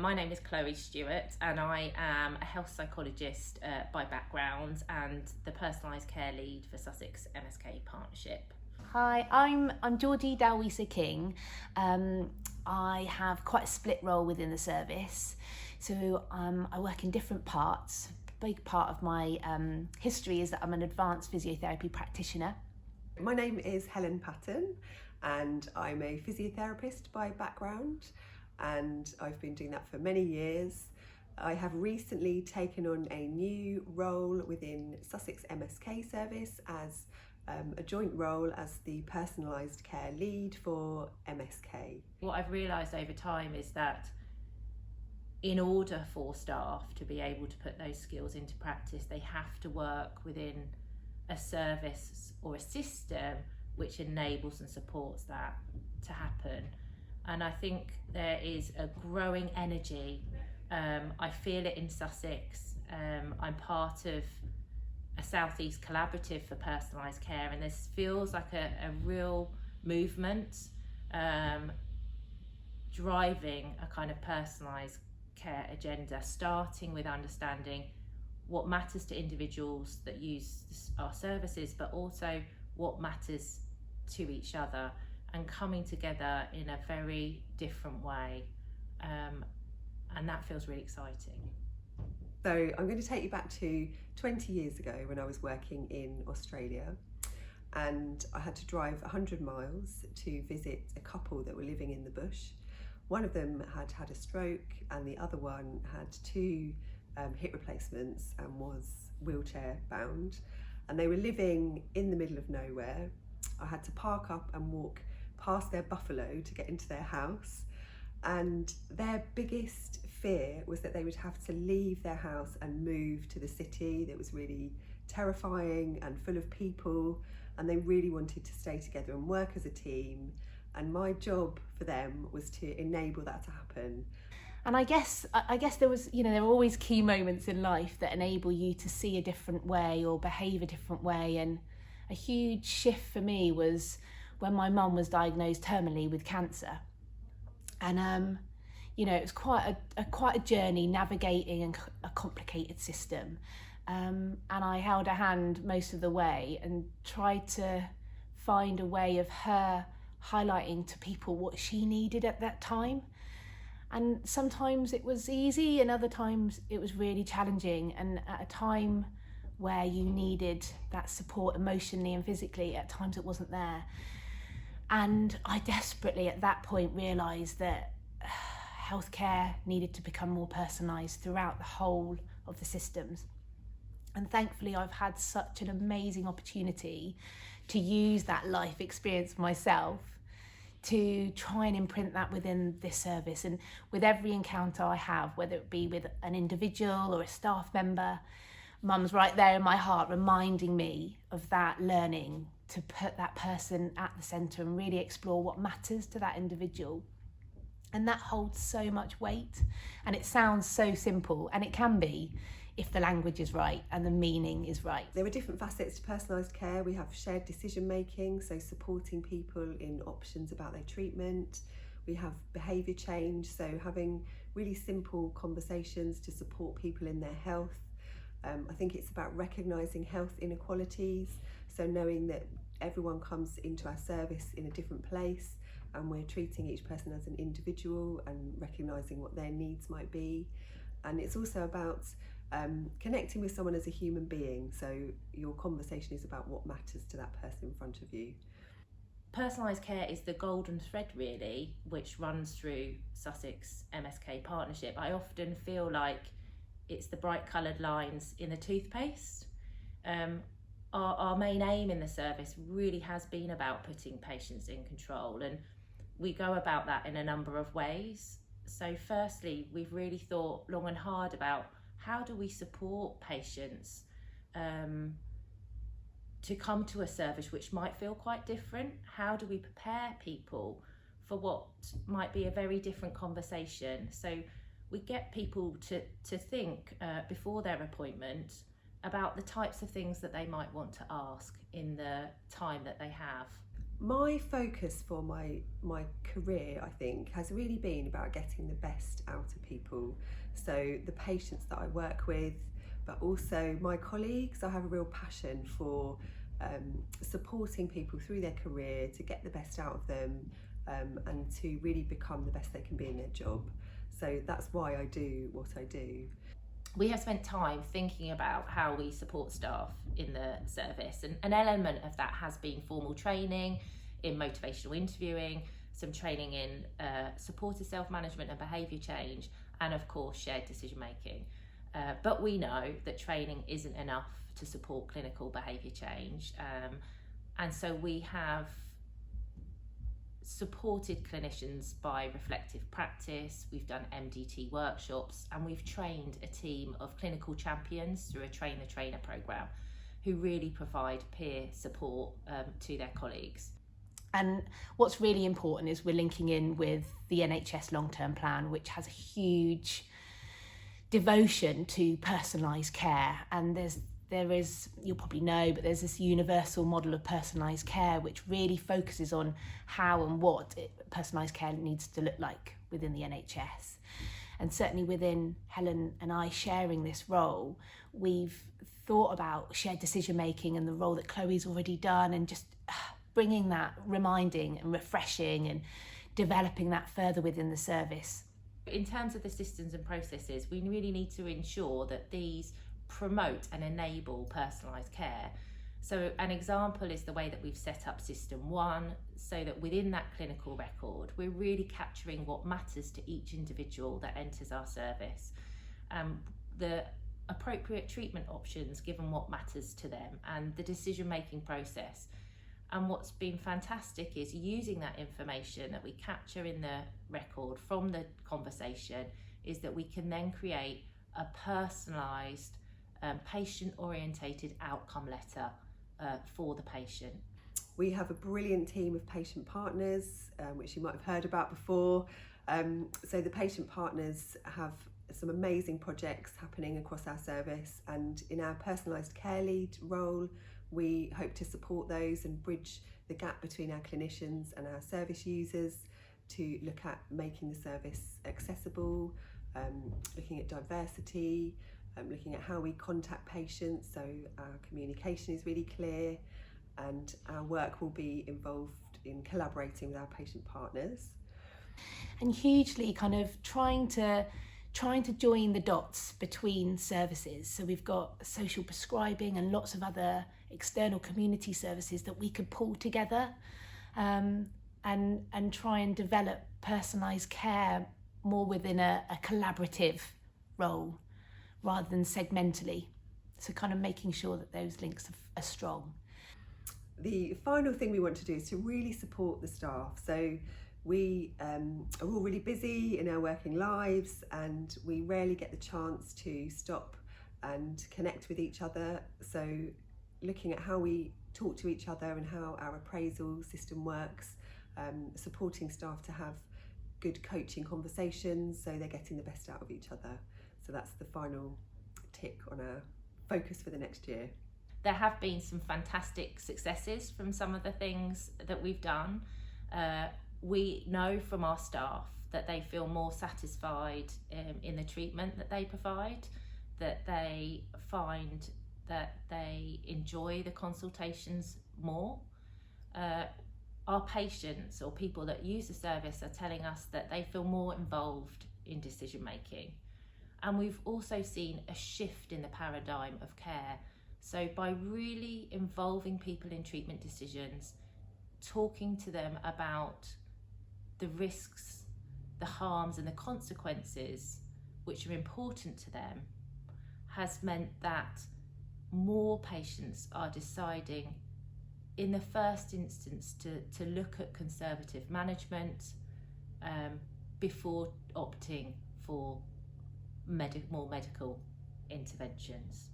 My name is Chloe Stewart and I am a health psychologist by background and the personalised care lead for Sussex MSK Partnership. Hi, I'm Georgie Dalwisa King. I have quite a split role within the service, so I work in different parts. A big part of my history is that I'm an advanced physiotherapy practitioner. My name is Helen Patton and I'm a physiotherapist by background, and I've been doing that for many years. I have recently taken on a new role within Sussex MSK service as a joint role as the personalised care lead for MSK. What I've realised over time is that in order for staff to be able to put those skills into practice, they have to work within a service or a system which enables and supports that to happen. And I think there is a growing energy. I feel it in Sussex. I'm part of a South East collaborative for personalised care, and this feels like a real movement driving a kind of personalised care agenda, starting with understanding what matters to individuals that use our services, but also what matters to each other, and coming together in a very different way, and that feels really exciting. So I'm going to take you back to 20 years ago when I was working in Australia, and I had to drive 100 miles to visit a couple that were living in the bush. One of them had had a stroke and the other one had two hip replacements and was wheelchair bound, and they were living in the middle of nowhere. I had to park up and walk past their buffalo to get into their house, and their biggest fear was that they would have to leave their house and move to the city that was really terrifying and full of people, and they really wanted to stay together and work as a team, and my job for them was to enable that to happen. And I guess there was, there are always key moments in life that enable you to see a different way or behave a different way, and a huge shift for me was when my mum was diagnosed terminally with cancer. And it was quite a journey navigating a complicated system, and I held her hand most of the way and tried to find a way of her highlighting to people what she needed at that time. And sometimes it was easy and other times it was really challenging, and at a time where you needed that support emotionally and physically, at times it wasn't there. And I desperately at that point realised that healthcare needed to become more personalised throughout the whole of the systems. And thankfully I've had such an amazing opportunity to use that life experience myself to try and imprint that within this service. And with every encounter I have, whether it be with an individual or a staff member, Mum's right there in my heart reminding me of that learning to put that person at the centre and really explore what matters to that individual. And that holds so much weight, and it sounds so simple, and it can be if the language is right and the meaning is right. There are different facets to personalised care. We have shared decision making, so supporting people in options about their treatment. We have behaviour change, so having really simple conversations to support people in their health. I think it's about recognising health inequalities, so knowing that everyone comes into our service in a different place and we're treating each person as an individual and recognising what their needs might be. And it's also about connecting with someone as a human being, so your conversation is about what matters to that person in front of you. Personalised care is the golden thread really, which runs through Sussex MSK Partnership. I often feel like it's the bright coloured lines in the toothpaste. Our main aim in the service really has been about putting patients in control, and we go about that in a number of ways. So firstly, we've really thought long and hard about how do we support patients to come to a service which might feel quite different? How do we prepare people for what might be a very different conversation? So we get people to think before their appointment about the types of things that they might want to ask in the time that they have. My focus for my career, I think, has really been about getting the best out of people. So the patients that I work with, but also my colleagues. I have a real passion for supporting people through their career to get the best out of them, and to really become the best they can be in their job. So that's why I do what I do. We have spent time thinking about how we support staff in the service, and an element of that has been formal training in motivational interviewing, some training in supported self-management and behaviour change, and of course shared decision making. But we know that training isn't enough to support clinical behaviour change, and so we have supported clinicians by reflective practice. We've done MDT workshops, and we've trained a team of clinical champions through a trainer programme who really provide peer support to their colleagues. And what's really important is we're linking in with the NHS long-term plan, which has a huge devotion to personalised care. And there is, you'll probably know, but there's this universal model of personalised care which really focuses on how and what personalised care needs to look like within the NHS. And certainly within Helen and I sharing this role, we've thought about shared decision making and the role that Chloe's already done, and just bringing that, reminding and refreshing and developing that further within the service. In terms of the systems and processes, we really need to ensure that these promote and enable personalised care. So an example is the way that we've set up System 1, so that within that clinical record we're really capturing what matters to each individual that enters our service, the appropriate treatment options given what matters to them, and the decision making process. And what's been fantastic is using that information that we capture in the record from the conversation, is that we can then create a personalised patient-orientated outcome letter for the patient. We have a brilliant team of patient partners, which you might have heard about before. So the patient partners have some amazing projects happening across our service, and in our personalised care lead role, we hope to support those and bridge the gap between our clinicians and our service users to look at making the service accessible, looking at diversity, looking at how we contact patients, so our communication is really clear, and our work will be involved in collaborating with our patient partners. And hugely kind of trying to join the dots between services. So we've got social prescribing and lots of other external community services that we could pull together, and try and develop personalised care more within a collaborative role rather than segmentally. So kind of making sure that those links are strong. The final thing we want to do is to really support the staff. So we are all really busy in our working lives, and we rarely get the chance to stop and connect with each other. So looking at how we talk to each other and how our appraisal system works, supporting staff to have good coaching conversations so they're getting the best out of each other. So that's the final tick on our focus for the next year. There have been some fantastic successes from some of the things that we've done. We know from our staff that they feel more satisfied in the treatment that they provide, that they find that they enjoy the consultations more. Our patients or people that use the service are telling us that they feel more involved in decision making. And we've also seen a shift in the paradigm of care. So by really involving people in treatment decisions, talking to them about the risks, the harms and the consequences which are important to them, has meant that more patients are deciding in the first instance to look at conservative management before opting for more medical interventions.